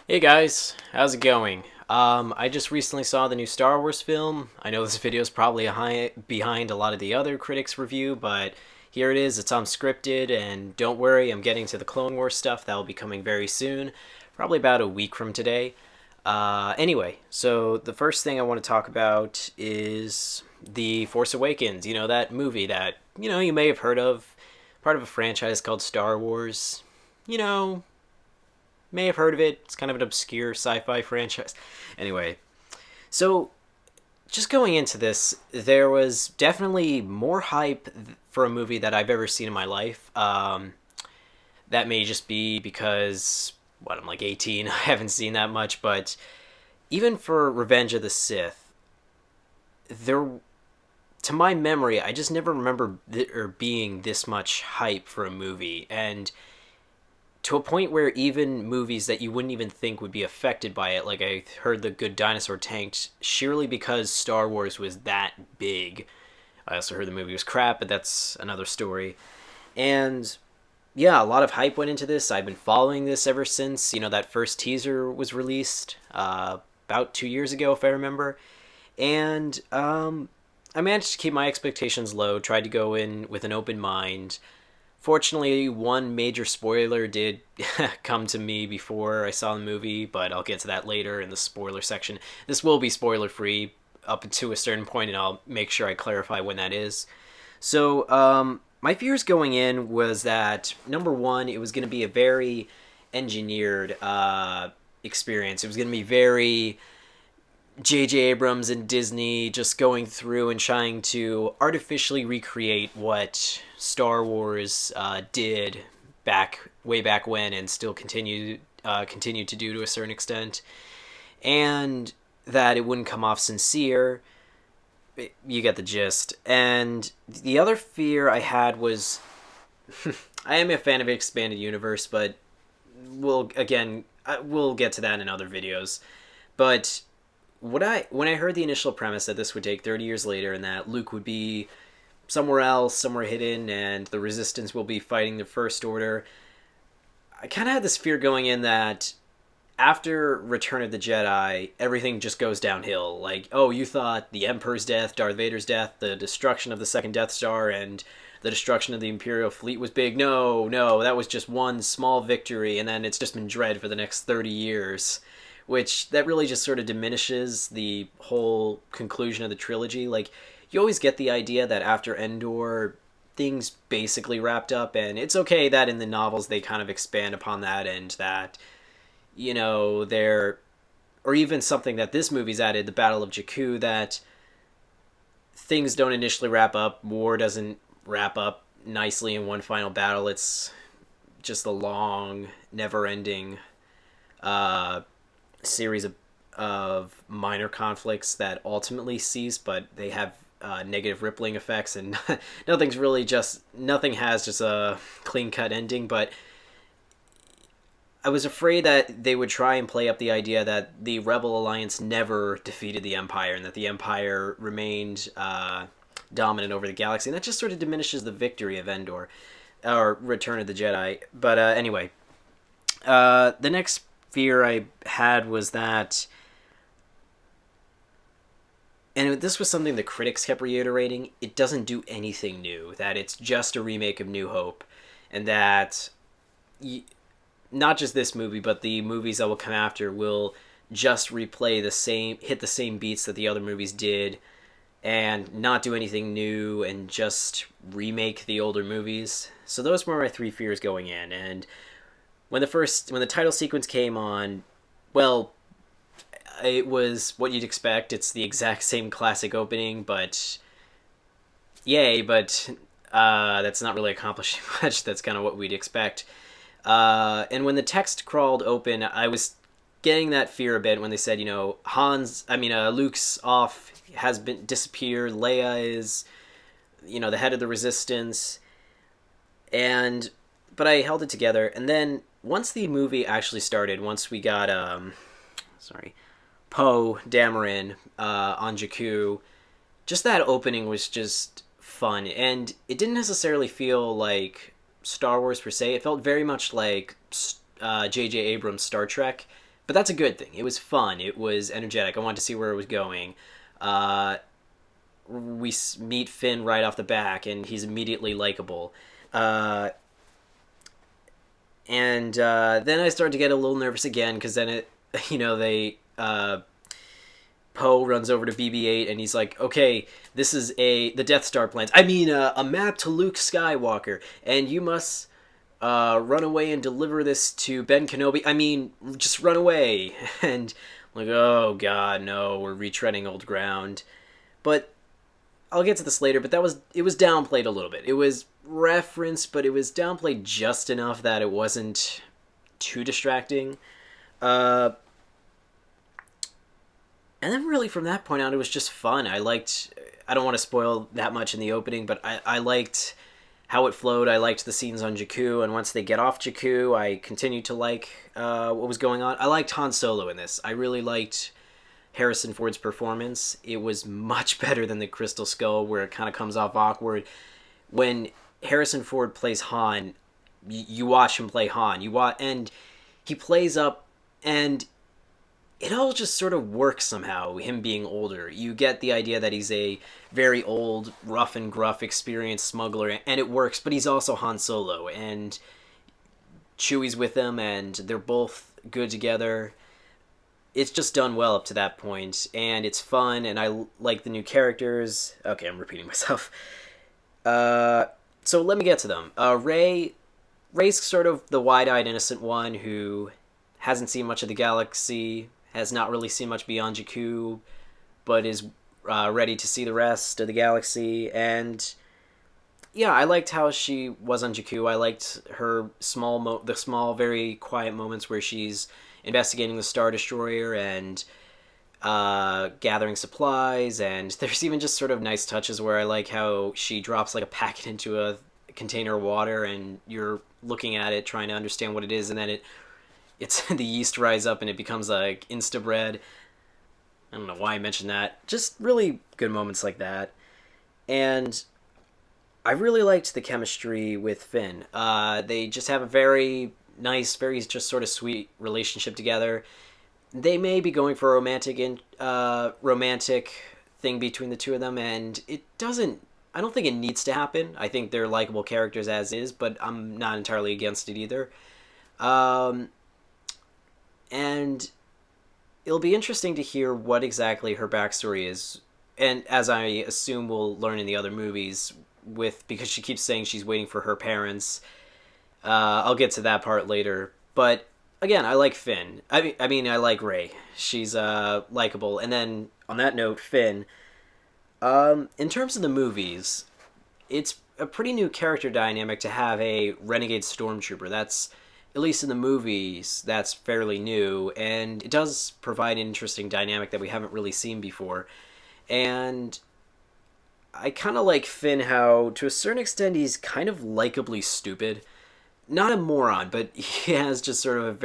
Hey guys, how's it going? I just recently saw the new Star Wars film. I know this video is probably behind a lot of the other critics' review, but here it is. It's unscripted, and don't worry, I'm getting to the Clone Wars stuff. That will be coming very soon, probably about a week from today. Anyway, so the first thing I want to talk about is the Force Awakens. You know, that movie that, you may have heard of, part of a franchise called Star Wars. You know, may have heard of it. It's kind of an obscure sci-fi franchise. Anyway, so just going into this, there was definitely more hype for a movie that I've ever seen in my life. That may just be because I'm like 18. I haven't seen that much, but even for Revenge of the Sith, there, to my memory, I just never remember there being this much hype for a movie, and to a point where even movies that you wouldn't even think would be affected by it, like I heard The Good Dinosaur tanked sheerly because Star Wars was that big. I also heard the movie was crap, but that's another story. And yeah, a lot of hype went into this. I've been following this ever since, that first teaser was released about 2 years ago, if I remember. And I managed to keep my expectations low, tried to go in with an open mind. Fortunately, one major spoiler did come to me before I saw the movie, but I'll get to that later in the spoiler section. This will be spoiler free up to a certain point, and I'll make sure I clarify when that is. So, my fears going in was that number one, it was going to be a very engineered experience. It was going to be very J.J. Abrams and Disney just going through and trying to artificially recreate what Star Wars did way back when, and still continue to do to a certain extent, and that it wouldn't come off sincere. You get the gist. And the other fear I had was, I am a fan of expanded universe, but we'll get to that in other videos. But when I heard the initial premise that this would take 30 years later and that Luke would be somewhere else, somewhere hidden, and the Resistance will be fighting the First Order, I kind of had this fear going in that after Return of the Jedi, everything just goes downhill. Like, oh, you thought the Emperor's death, Darth Vader's death, the destruction of the second Death Star, and the destruction of the Imperial fleet was big. No, no, that was just one small victory, and then it's just been dread for the next 30 years. Which, that really just sort of diminishes the whole conclusion of the trilogy. Like, you always get the idea that after Endor, things basically wrapped up, and it's okay that in the novels they kind of expand upon that, and that, they're, or even something that this movie's added, the Battle of Jakku, that things don't initially wrap up, war doesn't wrap up nicely in one final battle. It's just a long, never-ending series of minor conflicts that ultimately cease, but they have negative rippling effects, and nothing has just a clean cut ending. But I was afraid that they would try and play up the idea that the Rebel Alliance never defeated the Empire, and that the Empire remained dominant over the galaxy, and that just sort of diminishes the victory of Endor or Return of the Jedi. But anyway, the next fear I had was that, and this was something the critics kept reiterating, it doesn't do anything new, that it's just a remake of New Hope, and that not just this movie, but the movies that will come after will just hit the same beats that the other movies did, and not do anything new, and just remake the older movies. So those were my three fears going in, and when the title sequence came on, well, it was what you'd expect. It's the exact same classic opening, but yay, but that's not really accomplishing much. That's kind of what we'd expect. And when the text crawled open, I was getting that fear a bit when they said, Luke's off, has been disappeared, Leia is, the head of the Resistance, but I held it together, and then once the movie actually started, once we got Poe Dameron on Jakku, just that opening was just fun, and it didn't necessarily feel like Star Wars per se. It felt very much like J.J. Abrams' Star Trek, but that's a good thing. It was fun. It was energetic. I wanted to see where it was going. Uh, meet Finn right off the back, and he's immediately likable. Uh, and then I started to get a little nervous again because then they Poe runs over to BB-8 and he's like, "Okay, this is the Death Star plans. I mean, a map to Luke Skywalker, and you must run away and deliver this to Ben Kenobi. I mean, just run away." And I'm like, oh god, no, we're retreading old ground. But I'll get to this later. But it was downplayed a little bit. It was referenced, but it was downplayed just enough that it wasn't too distracting. And then really from that point on, it was just fun. I don't want to spoil that much in the opening, but I liked how it flowed. I liked the scenes on Jakku, and once they get off Jakku, I continued to like what was going on. I liked Han Solo in this. I really liked Harrison Ford's performance. It was much better than the Crystal Skull, where it kind of comes off awkward. When Harrison Ford plays Han, you watch him play Han. And he plays up, and it all just sort of works somehow, him being older. You get the idea that he's a very old, rough and gruff, experienced smuggler, and it works, but he's also Han Solo, and Chewie's with him, and they're both good together. It's just done well up to that point, and it's fun, and I like the new characters. Okay, I'm repeating myself. So let me get to them. Rey's sort of the wide-eyed, innocent one who hasn't seen much of the galaxy, has not really seen much beyond Jakku, but is ready to see the rest of the galaxy. And yeah, I liked how she was on Jakku. I liked her the small, very quiet moments where she's investigating the Star Destroyer and gathering supplies. And there's even just sort of nice touches where I like how she drops like a packet into a container of water, and you're looking at it trying to understand what it is, and then it's the yeast rise up and it becomes like Insta bread. I don't know why I mentioned that. Just really good moments like that. And I really liked the chemistry with Finn. They just have a very nice, very just sort of sweet relationship together. They may be going for a romantic thing between the two of them, and I don't think it needs to happen. I think they're likable characters as is, but I'm not entirely against it either. And it'll be interesting to hear what exactly her backstory is, and as I assume we'll learn in the other movies, because she keeps saying she's waiting for her parents. I'll get to that part later, but again, I like Finn. I mean, I like Rey. She's likable. And then on that note, Finn. In terms of the movies, it's a pretty new character dynamic to have a renegade stormtrooper. That's, at least in the movies, that's fairly new, and it does provide an interesting dynamic that we haven't really seen before. And I kind of like Finn how, to a certain extent, he's kind of likably stupid. Not a moron, but he has just sort of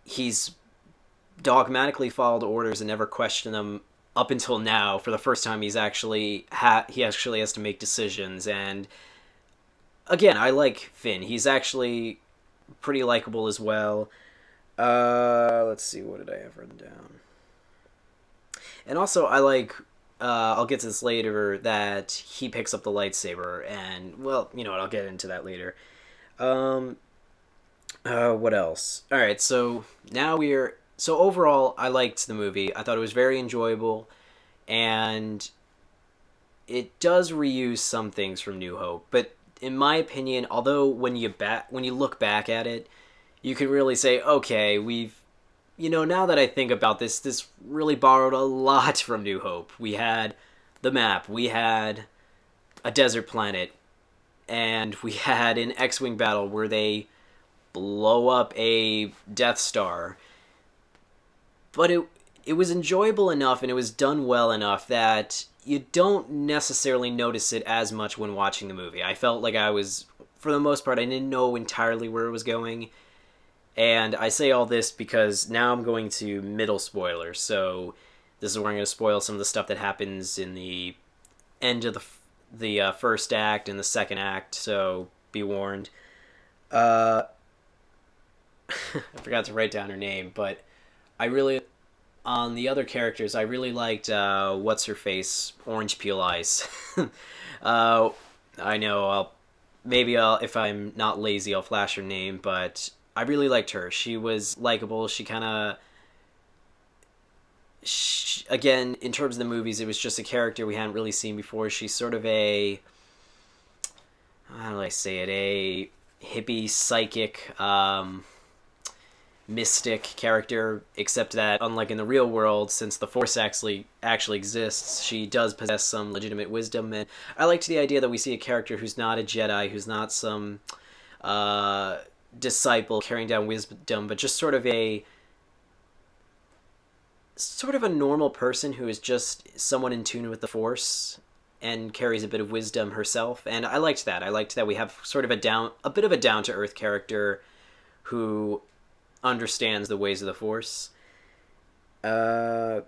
he's dogmatically followed orders and never questioned them up until now. For the first time, he actually has to make decisions. And again, I like Finn. He's actually pretty likable as well. Let's see, what did I have written down? And also, I like, I'll get to this later, that he picks up the lightsaber, and, well, you know what, I'll get into that later. What else? Alright, so now so overall, I liked the movie. I thought it was very enjoyable, and it does reuse some things from New Hope, but in my opinion, although when you look back at it, you can really say, okay, now that I think about this really borrowed a lot from New Hope. We had the map, we had a desert planet, and we had an X-Wing battle where they blow up a Death Star. But it was enjoyable enough, and it was done well enough that you don't necessarily notice it as much when watching the movie. I felt like for the most part, I didn't know entirely where it was going. And I say all this because now I'm going to middle spoilers. So this is where I'm going to spoil some of the stuff that happens in the end of the first act and the second act. So be warned. I forgot to write down her name, but I really on the other characters, I really liked what's her face, Orange Peel Eyes. uh, I know I'll if I'm not lazy, I'll flash her name, but I really liked her. She was likable. She kind of again, in terms of the movies, it was just a character we hadn't really seen before. She's sort of a, how do I say it, a hippie psychic mystic character, except that unlike in the real world, since the Force actually exists, she does possess some legitimate wisdom. And I liked the idea that we see a character who's not a Jedi, who's not some disciple carrying down wisdom, but just sort of a normal person who is just someone in tune with the Force and carries a bit of wisdom herself. And I liked that. I liked that we have sort of a bit of a down to earth character who understands the ways of the Force. And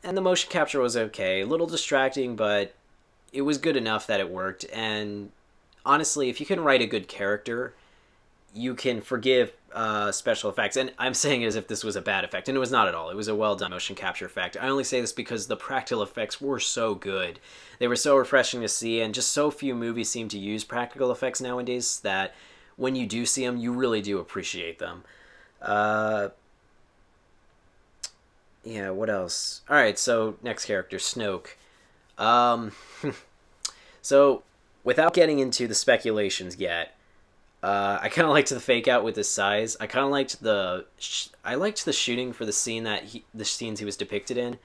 the motion capture was okay. A little distracting, but it was good enough that it worked. And honestly, if you can write a good character, you can forgive special effects. And I'm saying as if this was a bad effect, and it was not at all. It was a well-done motion capture effect. I only say this because the practical effects were so good. They were so refreshing to see, and just so few movies seem to use practical effects nowadays that when you do see them, you really do appreciate them. Yeah, what else? Alright, so next character, Snoke. Um, so, without getting into the speculations yet, I kind of liked the fake out with his size. I kind of liked I liked the shooting for the the scenes he was depicted in.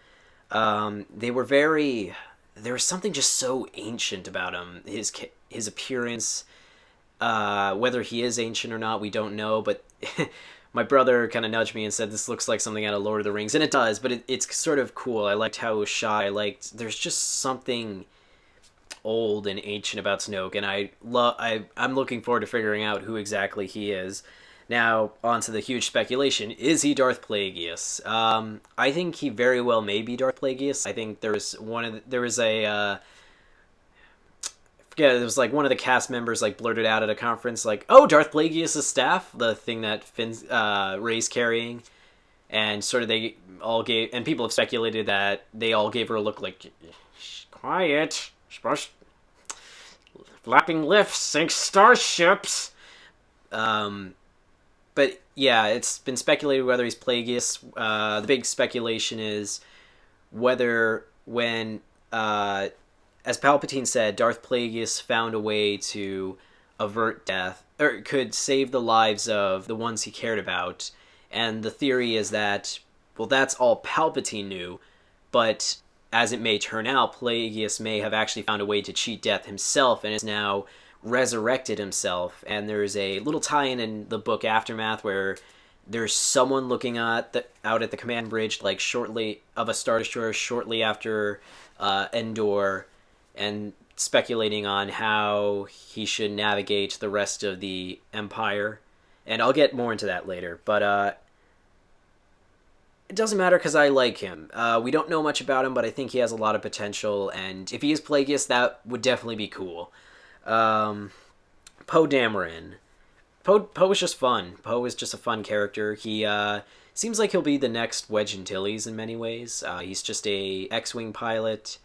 They were very. There was something just so ancient about him. His appearance, whether he is ancient or not, we don't know. But my brother kind of nudged me and said this looks like something out of Lord of the Rings, and it does. But it's sort of cool. I liked how it was shot. There's just something old and ancient about Snoke, and I'm looking forward to figuring out who exactly he is. Now, on to the huge speculation. Is he Darth Plagueis? I think he very well may be Darth Plagueis. I think there was a yeah, it was like one of the cast members like blurted out at a conference like, "Oh, Darth Plagueis' staff," the thing that Rey's carrying, and sort of they all gave, and people have speculated that they all gave her a look like, "Quiet, flapping lifts sink starships." But yeah, it's been speculated whether he's Plagueis. The big speculation is whether as Palpatine said, Darth Plagueis found a way to avert death, or could save the lives of the ones he cared about. And the theory is that, well, that's all Palpatine knew, but as it may turn out, Plagueis may have actually found a way to cheat death himself and is now resurrected himself. And there's a little tie-in in the book Aftermath where there's someone looking out at the command bridge, like shortly of a Star Destroyer, shortly after Endor, and speculating on how he should navigate the rest of the Empire. And I'll get more into that later, but it doesn't matter because I like him. We don't know much about him, but I think he has a lot of potential, and if he is Plagueis, that would definitely be cool. Poe Dameron. Poe is just fun. Poe is just a fun character. He seems like he'll be the next Wedge Antilles in many ways. He's just a X-Wing pilot,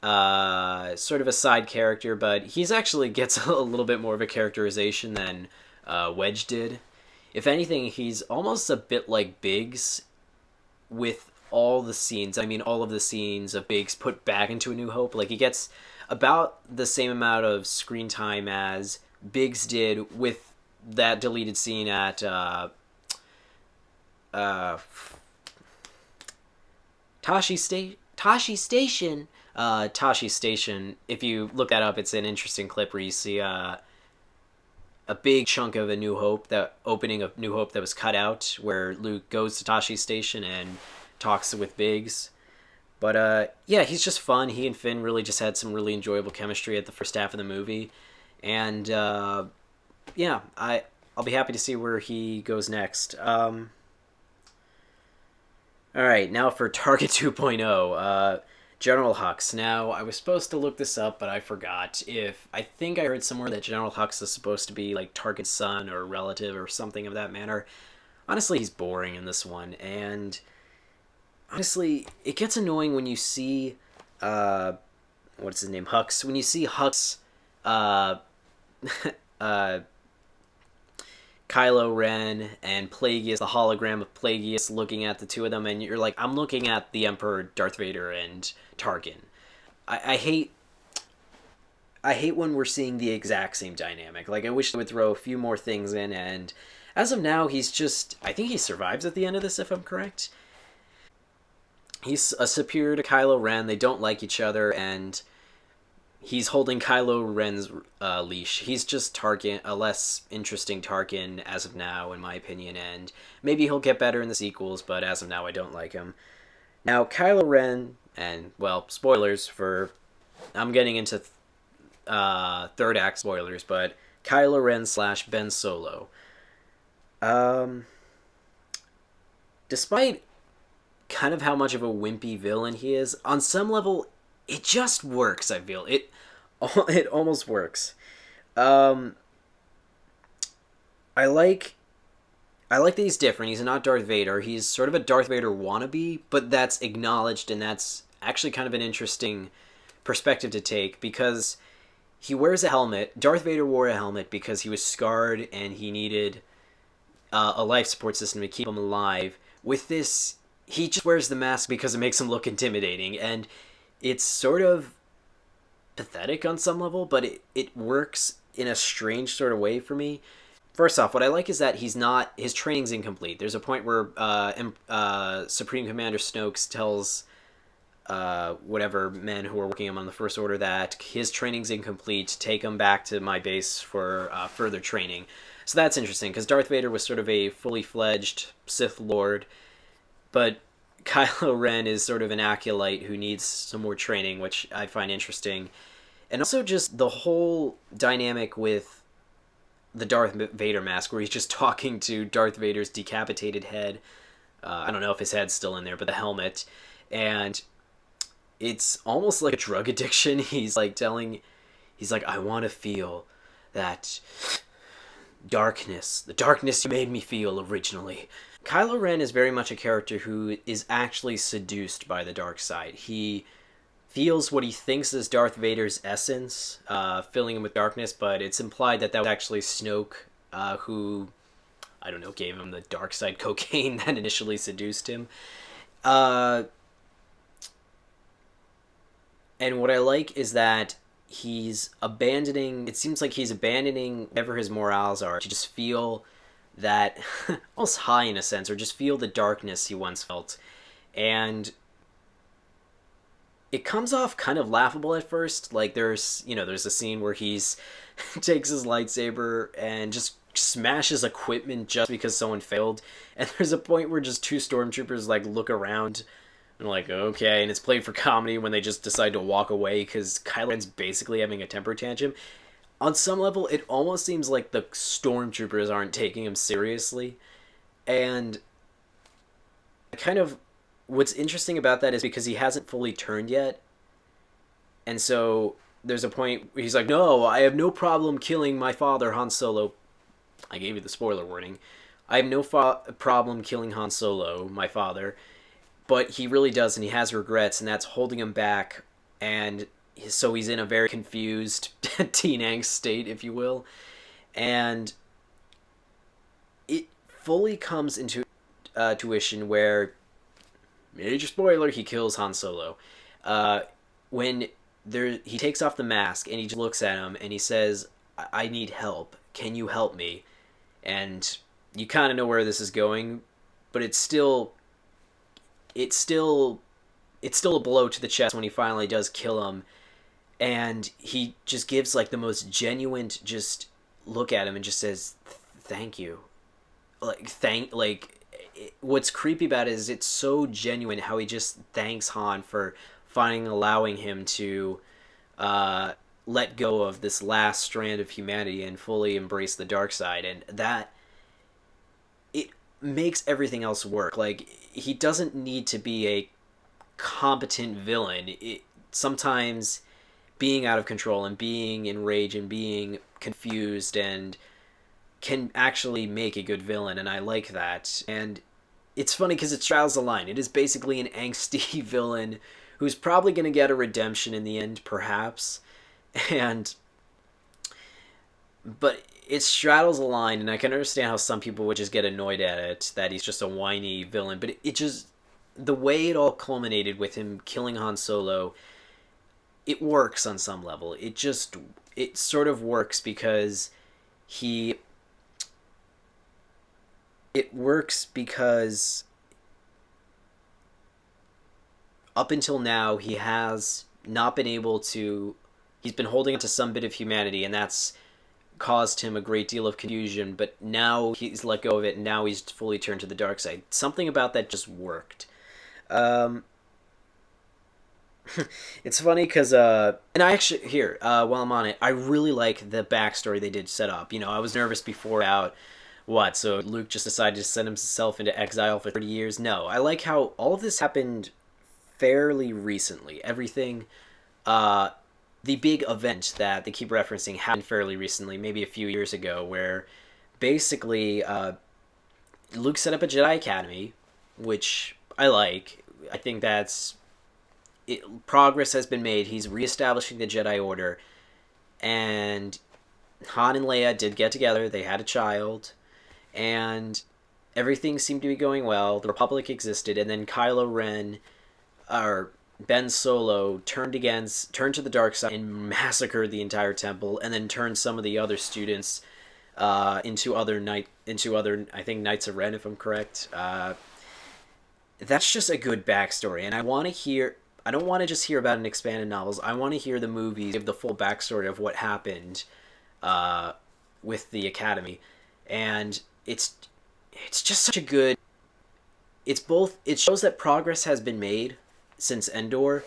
sort of a side character, but he's actually gets a little bit more of a characterization than Wedge did. If anything, he's almost a bit like Biggs with all the scenes. I mean, all of the scenes of Biggs put back into A New Hope. Like, he gets about the same amount of screen time as Biggs did with that deleted scene at Tashi Station. Tashi Station. If you look that up, it's an interesting clip where you see a big chunk of A New Hope, that opening of New Hope that was cut out, where Luke goes to Tashi Station and talks with Biggs. But yeah, he's just fun. He and Finn really just had some really enjoyable chemistry at the first half of the movie, and yeah, I'll be happy to see where he goes next. All right, now for Target 2.0. General Hux. Now, I was supposed to look this up, but I forgot. I think I heard somewhere that General Hux is supposed to be like Tarkin's son or relative or something of that manner. Honestly, he's boring in this one, and honestly, it gets annoying when you see, what's his name, Hux. When you see Hux, uh, uh, Kylo Ren and Plagueis, the hologram of Plagueis, looking at the two of them, and you're like, I'm looking at the Emperor, Darth Vader, and Tarkin. I hate. I hate when we're seeing the exact same dynamic. Like, I wish they would throw a few more things in, and as of now, he's just. I think he survives at the end of this, if I'm correct. He's a superior to Kylo Ren. They don't like each other, and he's holding Kylo Ren's leash. He's just Tarkin, a less interesting Tarkin as of now, in my opinion, and maybe he'll get better in the sequels, but as of now, I don't like him. Now, Kylo Ren, and, well, spoilers for... I'm getting into third act spoilers, but Kylo Ren slash Ben Solo. Despite kind of how much of a wimpy villain he is, on some level, it just works, I feel. It almost works. I like that he's different. He's not Darth Vader. He's sort of a Darth Vader wannabe, but that's acknowledged, and that's actually kind of an interesting perspective to take, because he wears a helmet. Darth Vader wore a helmet because he was scarred and he needed a life support system to keep him alive. With this, he just wears the mask because it makes him look intimidating, and it's sort of pathetic on some level, but it works in a strange sort of way for me. First off, what I like is that his training's incomplete. There's a point where Supreme Commander Snoke tells whatever men who are working him on the First Order that his training's incomplete, take him back to my base for further training. So that's interesting, because Darth Vader was sort of a fully fledged Sith Lord, but Kylo Ren is sort of an acolyte who needs some more training, which I find interesting. And also just the whole dynamic with the Darth Vader mask, where he's just talking to Darth Vader's decapitated head. I don't know if his head's still in there, but the helmet. And it's almost like a drug addiction. He's like, I want to feel that darkness, the darkness you made me feel originally. Kylo Ren is very much a character who is actually seduced by the dark side. He feels what he thinks is Darth Vader's essence, filling him with darkness, but it's implied that was actually Snoke, who, I don't know, gave him the dark side cocaine that initially seduced him. And what I like is that it seems like he's abandoning whatever his morals are to just feel that, almost high in a sense, or just feel the darkness he once felt. And it comes off kind of laughable at first. Like, there's a scene where he's takes his lightsaber and just smashes equipment just because someone failed. And there's a point where just two stormtroopers, like, look around and like, okay, and it's played for comedy when they just decide to walk away because Kylo Ren's basically having a temper tantrum. On some level, it almost seems like the stormtroopers aren't taking him seriously. And what's interesting about that is because he hasn't fully turned yet. And so there's a point where he's like, no, I have no problem killing my father, Han Solo. I gave you the spoiler warning. I have no problem killing Han Solo, my father. But he really does, and he has regrets, and that's holding him back. And so he's in a very confused teen angst state, if you will. And it fully comes into tuition where, major spoiler, he kills Han Solo. When he takes off the mask, and he just looks at him, and he says, I need help. Can you help me? And you kind of know where this is going, but it's still a blow to the chest when he finally does kill him, and he just gives like the most genuine just look at him and just says thank you. What's creepy about it is it's so genuine how he just thanks Han for finally allowing him to let go of this last strand of humanity and fully embrace the dark side, and that it makes everything else work. Like, he doesn't need to be a competent villain. Sometimes being out of control and being enraged and being confused and can actually make a good villain, and I like that. And it's funny because it straddles the line. It is basically an angsty villain who's probably going to get a redemption in the end, perhaps. And but it straddles a line, and I can understand how some people would just get annoyed at it, that he's just a whiny villain. But it just, the way it all culminated with him killing Han Solo, it works on some level. It sort of works because he, it works because up until now he has not been able to, he's been holding on to some bit of humanity, and that's caused him a great deal of confusion, but now he's let go of it, and now he's fully turned to the dark side. Something about that just worked. It's funny because, and I actually, here, while I'm on it, I really like the backstory they did set up. You know, I was nervous before about what, so Luke just decided to send himself into exile for 30 years? No, I like how all of this happened fairly recently. Everything, the big event that they keep referencing happened fairly recently, maybe a few years ago, where basically Luke set up a Jedi Academy, which I like. I think that's it, progress has been made. He's reestablishing the Jedi Order, and Han and Leia did get together. They had a child, and everything seemed to be going well. The Republic existed, and then Kylo Ren, or Ben Solo, turned to the dark side and massacred the entire temple, and then turned some of the other students into other I think Knights of Ren, if I'm correct. That's just a good backstory, and I want to hear. I don't want to just hear about it in expanded novels. I want to hear the movies give the full backstory of what happened with the Academy, and it's just such a good. It's both. It shows that progress has been made since Endor,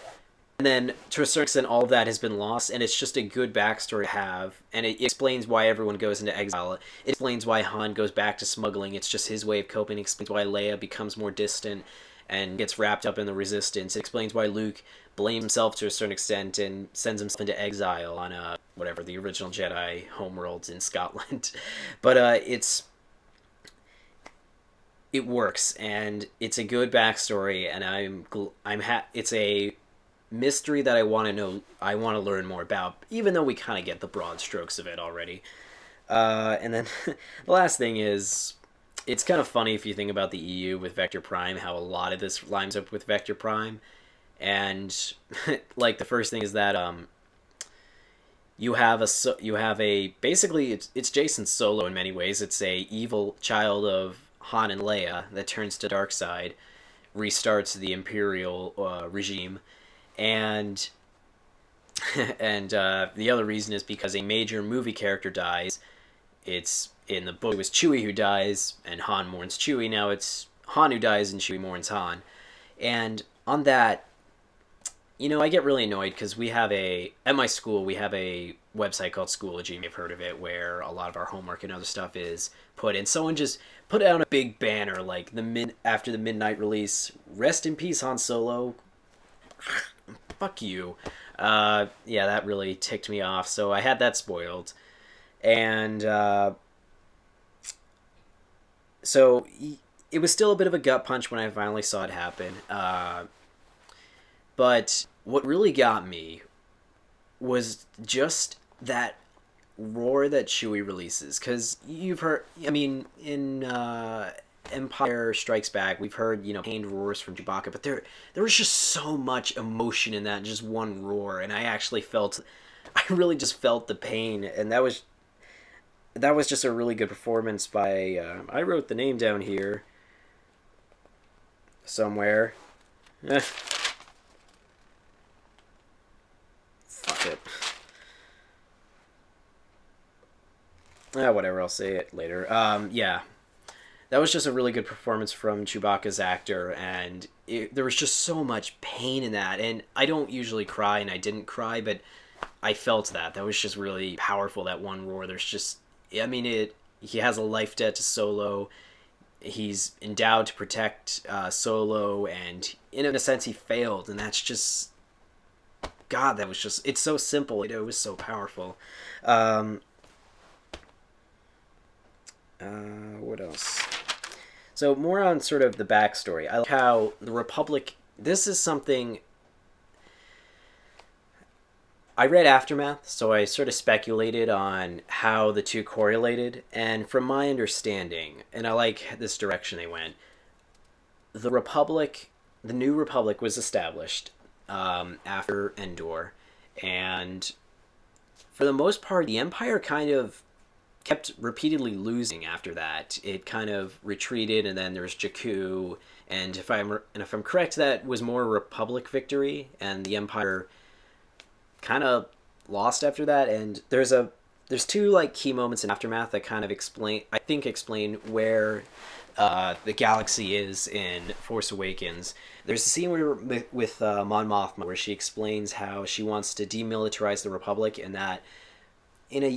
and then to a certain extent all of that has been lost, and it's just a good backstory to have, and it explains why everyone goes into exile. It explains why Han goes back to smuggling. It's just his way of coping. It explains why Leia becomes more distant and gets wrapped up in the Resistance. It explains why Luke blames himself to a certain extent and sends himself into exile on whatever, the original Jedi homeworlds in Scotland. But it works, and it's a good backstory, and it's a mystery that I want to know. I want to learn more about, even though we kind of get the broad strokes of it already. And then the last thing is, it's kind of funny if you think about the EU with Vector Prime, how a lot of this lines up with Vector Prime, and like the first thing is that you have basically it's Jason Solo in many ways. It's a evil child of Han and Leia that turns to dark side, restarts the Imperial regime, and the other reason is because a major movie character dies. It's in the book it was Chewie who dies, and Han mourns Chewie. Now it's Han who dies, and Chewie mourns Han. And on that, you know, I get really annoyed because at my school we have a website called Schoology. You may have heard of it, where a lot of our homework and other stuff is put in. Someone just put out a big banner like after the midnight release, "Rest in peace, Han Solo." Fuck you. Yeah, that really ticked me off. So I had that spoiled, and so it was still a bit of a gut punch when I finally saw it happen. But what really got me was just that roar that Chewie releases. Because you've heard, I mean, in Empire Strikes Back, we've heard, you know, pained roars from Chewbacca, but there was just so much emotion in that just one roar, and I really just felt the pain, and that was just a really good performance by, I wrote the name down here somewhere. Fuck it. Whatever, I'll say it later. Yeah. That was just a really good performance from Chewbacca's actor, and there was just so much pain in that, and I don't usually cry, and I didn't cry, but I felt that. That was just really powerful, that one roar. There's just, I mean, he has a life debt to Solo. he's endowed to protect Solo, and in a sense he failed, and that's just God. That was just it's so simple. It was so powerful. Um, what else? So more on sort of the backstory. I like how the Republic. This is something I read Aftermath, so I sort of speculated on how the two correlated, and from my understanding, and I like this direction they went, the Republic, the new Republic was established after Endor, and for the most part, the Empire kind of kept repeatedly losing after that. It kind of retreated, and then there's Jakku, and if I'm correct, that was more Republic victory, and the Empire kind of lost after that. And there's two like key moments in Aftermath that kind of explain where the galaxy is in Force Awakens. There's a scene with Mon Mothma where she explains how she wants to demilitarize the Republic, and that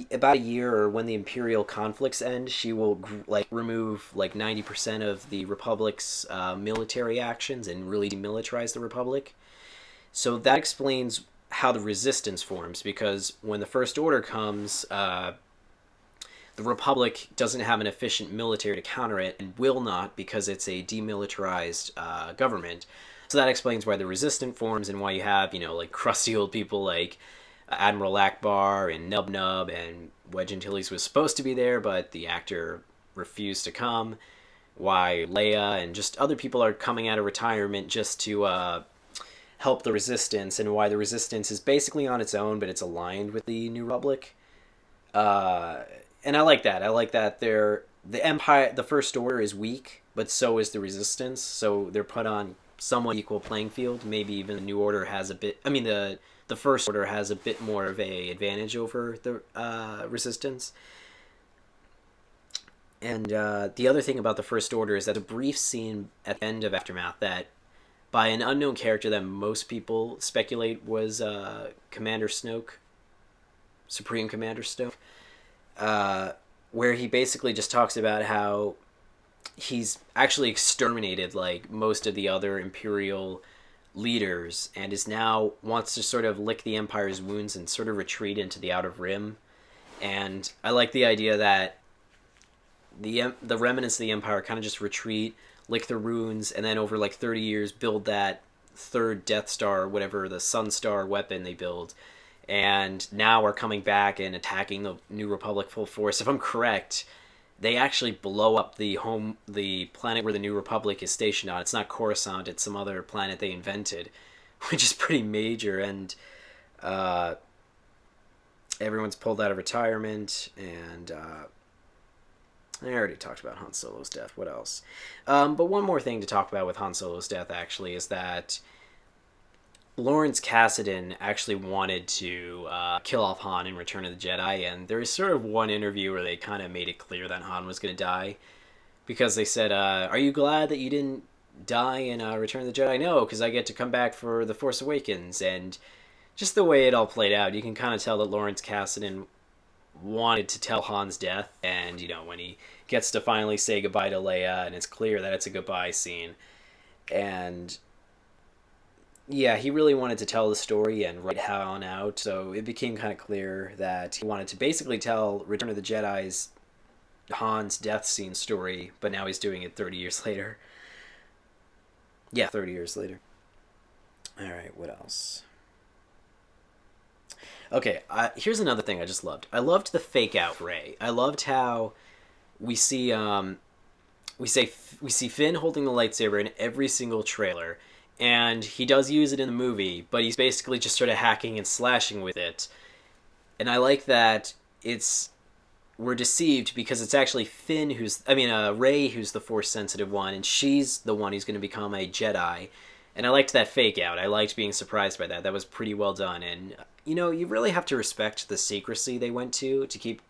about a year, or when the Imperial conflicts end, she will like remove like 90% of the Republic's military actions and really demilitarize the Republic. So that explains how the Resistance forms, because when the First Order comes, the Republic doesn't have an efficient military to counter it, and will not, because it's a demilitarized government. So that explains why the Resistance forms, and why you have, like crusty old people like Admiral Akbar and Nub Nub, and Wedge Antilles was supposed to be there, but the actor refused to come. Why Leia and just other people are coming out of retirement just to help the Resistance, and why the Resistance is basically on its own, but it's aligned with the New Republic. And I like that. I like that the Empire, the First Order is weak, but so is the Resistance. So they're put on somewhat equal playing field. Maybe even the New Order has a bit. I mean, the First Order has a bit more of a advantage over the Resistance. And the other thing about the First Order is that a brief scene at the end of Aftermath that, by an unknown character that most people speculate was Commander Snoke, Supreme Commander Snoke, where he basically just talks about how he's actually exterminated like most of the other Imperial leaders, and is now wants to sort of lick the Empire's wounds and sort of retreat into the Outer Rim. And I like the idea that the remnants of the Empire kind of just retreat, lick the ruins, and then over like 30 years build that third Death Star, or whatever, the Sun Star weapon they build, and now are coming back and attacking the New Republic full force. If I'm correct, they actually blow up the planet where the New Republic is stationed on. It's not Coruscant, it's some other planet they invented, which is pretty major, and everyone's pulled out of retirement, and I already talked about Han Solo's death. What else? But one more thing to talk about with Han Solo's death, actually, is that Lawrence Kasdan actually wanted to kill off Han in Return of the Jedi, and there was sort of one interview where they kind of made it clear that Han was going to die, because they said, are you glad that you didn't die in Return of the Jedi? No, because I get to come back for The Force Awakens. And just the way it all played out, you can kind of tell that Lawrence Kasdan wanted to tell Han's death, and when he gets to finally say goodbye to Leia, and it's clear that it's a goodbye scene, and yeah, he really wanted to tell the story and write Han out, so it became kind of clear that he wanted to basically tell Return of the Jedi's Han's death scene story, but now he's doing it 30 years later. Yeah, 30 years later. Alright, what else? Okay, here's another thing I just loved. I loved the fake out Rey. I loved how we see Finn holding the lightsaber in every single trailer, and he does use it in the movie, but he's basically just sort of hacking and slashing with it. And I like that we're deceived, because it's actually Rey who's the Force sensitive one, and she's the one who's going to become a Jedi. And I liked that fake out. I liked being surprised by that. That was pretty well done. And you really have to respect the secrecy they went to keep,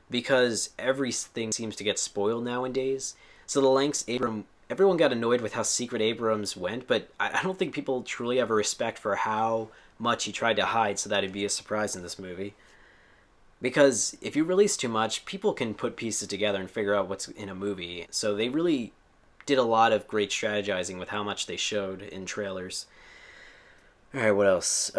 because everything seems to get spoiled nowadays. So the lengths everyone got annoyed with how secret Abrams went, but I don't think people truly have a respect for how much he tried to hide so that it'd be a surprise in this movie. Because if you release too much, people can put pieces together and figure out what's in a movie. So they really did a lot of great strategizing with how much they showed in trailers. All right, what else?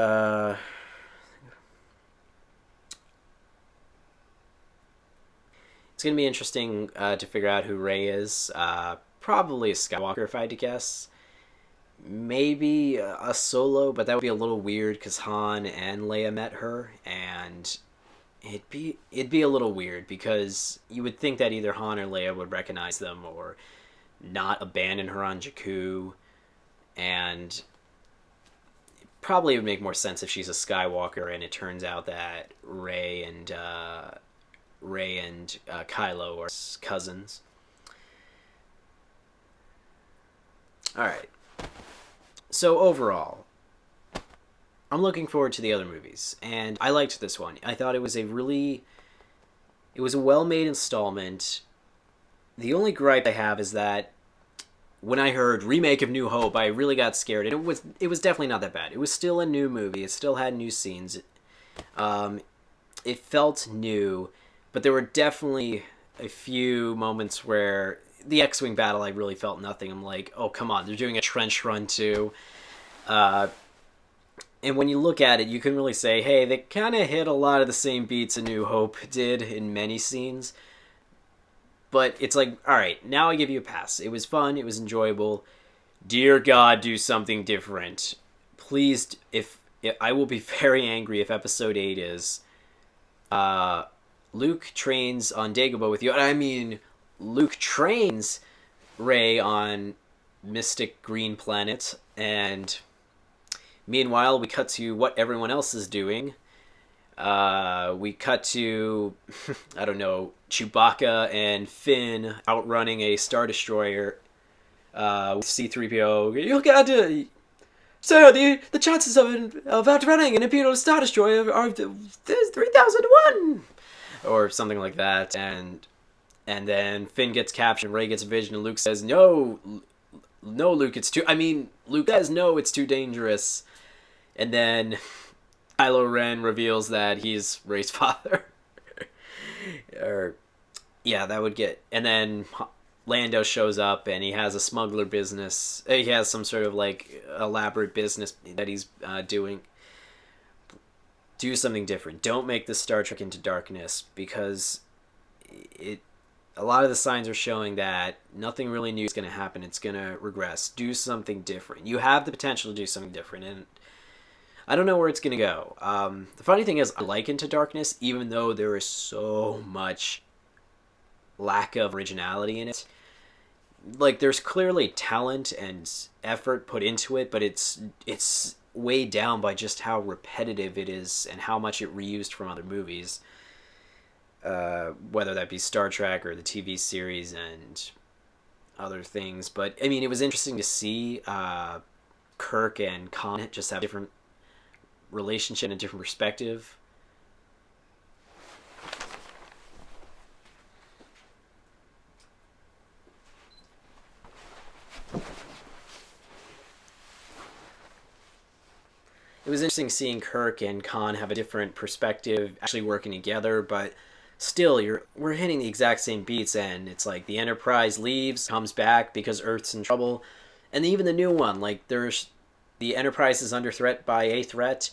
It's gonna be interesting to figure out who Rey is. Probably a Skywalker, if I had to guess. Maybe a Solo, but that would be a little weird because Han and Leia met her, and it'd be a little weird because you would think that either Han or Leia would recognize them or not abandon her on Jakku, and probably would make more sense if she's a Skywalker and it turns out that Rey and Kylo are cousins. All right. So overall, I'm looking forward to the other movies, and I liked this one. I thought it was a well-made installment. The only gripe I have is that when I heard remake of New Hope, I really got scared. And it was definitely not that bad. It was still a new movie. It still had new scenes. It felt new, but there were definitely a few moments where the X-Wing battle, I really felt nothing. I'm like, oh, come on, they're doing a trench run too. And when you look at it, you can really say, hey, they kind of hit a lot of the same beats A New Hope did in many scenes. But it's like, all right, now I give you a pass. It was fun. It was enjoyable. Dear God, do something different. Please, if I will be very angry if Episode 8 is Luke trains on Dagobah with you. I mean, Luke trains Rey on Mystic Green Planet, and meanwhile, we cut to what everyone else is doing. We cut to, I don't know, Chewbacca and Finn outrunning a Star Destroyer with C-3PO. You got to... So, the chances of outrunning an Imperial Star Destroyer are 3,001! Or something like that, and then Finn gets captured, and Rey gets a vision, and Luke says, no, Luke, it's too... I mean, Luke says, no, it's too dangerous. And then Kylo Ren reveals that he's Rey's father. Yeah, that would get... And then Lando shows up, and he has a smuggler business. He has some sort of, like, elaborate business that he's doing. Do something different. Don't make this Star Trek Into Darkness, because a lot of the signs are showing that nothing really new is going to happen. It's going to regress. Do something different. You have the potential to do something different, and I don't know where it's going to go. The funny thing is, I like Into Darkness, even though there is so much lack of originality in it. Like, there's clearly talent and effort put into it, but it's weighed down by just how repetitive it is and how much it reused from other movies. Whether that be Star Trek or the TV series and other things. But, I mean, it was interesting to see Kirk and Khan just have a different relationship and a different perspective. It was interesting seeing Kirk and Khan have a different perspective, actually working together, but still, we're hitting the exact same beats, and it's like the Enterprise leaves, comes back because Earth's in trouble, and even the new one, like, there's the Enterprise is under threat by a threat,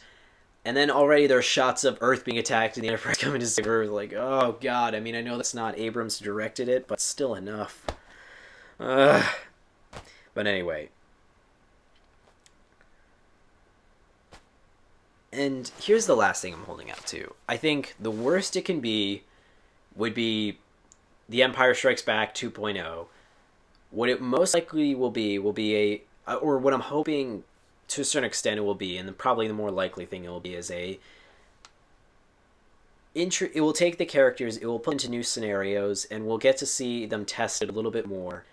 and then already there's shots of Earth being attacked and the Enterprise coming to save her. Like, oh god, I mean, I know that's not Abrams who directed it, but still enough. But anyway. And here's the last thing I'm holding out to. I think the worst it can be would be The Empire Strikes Back 2.0. What it most likely will be or what I'm hoping to a certain extent it will be, and probably the more likely thing it will be, is it will take the characters, it will put into new scenarios, and we'll get to see them tested a little bit more.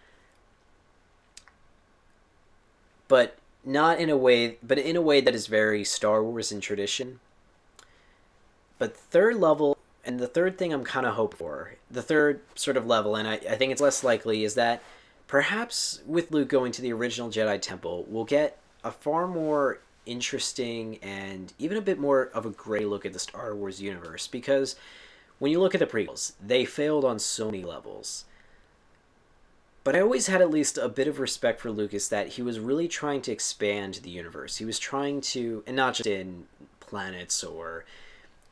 But in a way that is very Star Wars in tradition. But third level, and the third thing I'm kind of hoping for, the third sort of level, and I think it's less likely, is that perhaps with Luke going to the original Jedi Temple, we'll get a far more interesting and even a bit more of a gray look at the Star Wars universe. Because when you look at the prequels, they failed on so many levels. But I always had at least a bit of respect for Lucas that he was really trying to expand the universe. He was trying to, and not just in planets or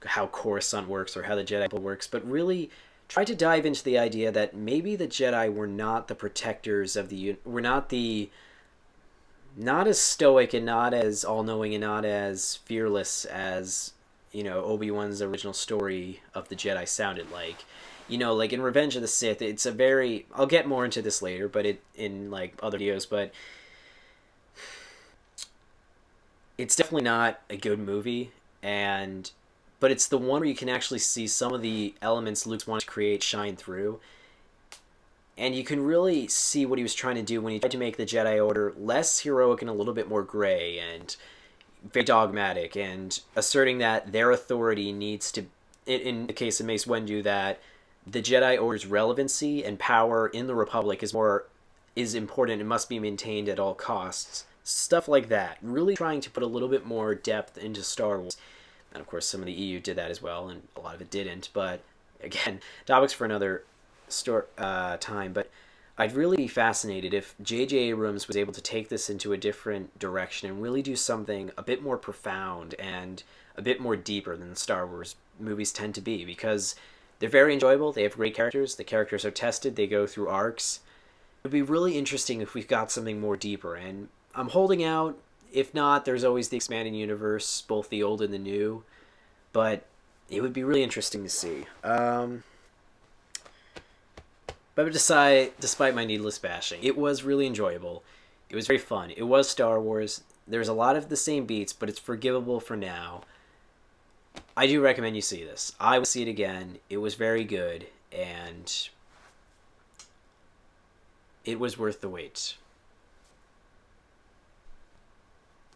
how Coruscant works or how the Jedi Temple works, but really try to dive into the idea that maybe the Jedi were not the protectors of were not the, not as stoic and not as all-knowing and not as fearless as, Obi-Wan's original story of the Jedi sounded like. Like in Revenge of the Sith, it's a very, I'll get more into this later, but in like other videos, but it's definitely not a good movie, but it's the one where you can actually see some of the elements Luke's wanted to create shine through. And you can really see what he was trying to do when he tried to make the Jedi Order less heroic and a little bit more gray and very dogmatic, and asserting that their authority needs to, in the case of Mace Windu, that the Jedi Order's relevancy and power in the Republic is important and must be maintained at all costs. Stuff like that. Really trying to put a little bit more depth into Star Wars. And of course, some of the EU did that as well, and a lot of it didn't. But again, topics for another time. But I'd really be fascinated if J.J. Abrams was able to take this into a different direction and really do something a bit more profound and a bit more deeper than the Star Wars movies tend to be, because they're very enjoyable. They have great characters. The characters are tested. They go through arcs. It would be really interesting if we got something more deeper, and I'm holding out. If not, there's always the expanding universe, both the old and the new, but it would be really interesting to see. But despite my needless bashing, it was really enjoyable. It was very fun. It was Star Wars. There's a lot of the same beats, but it's forgivable for now. I do recommend you see this. I will see it again. It was very good, and it was worth the wait.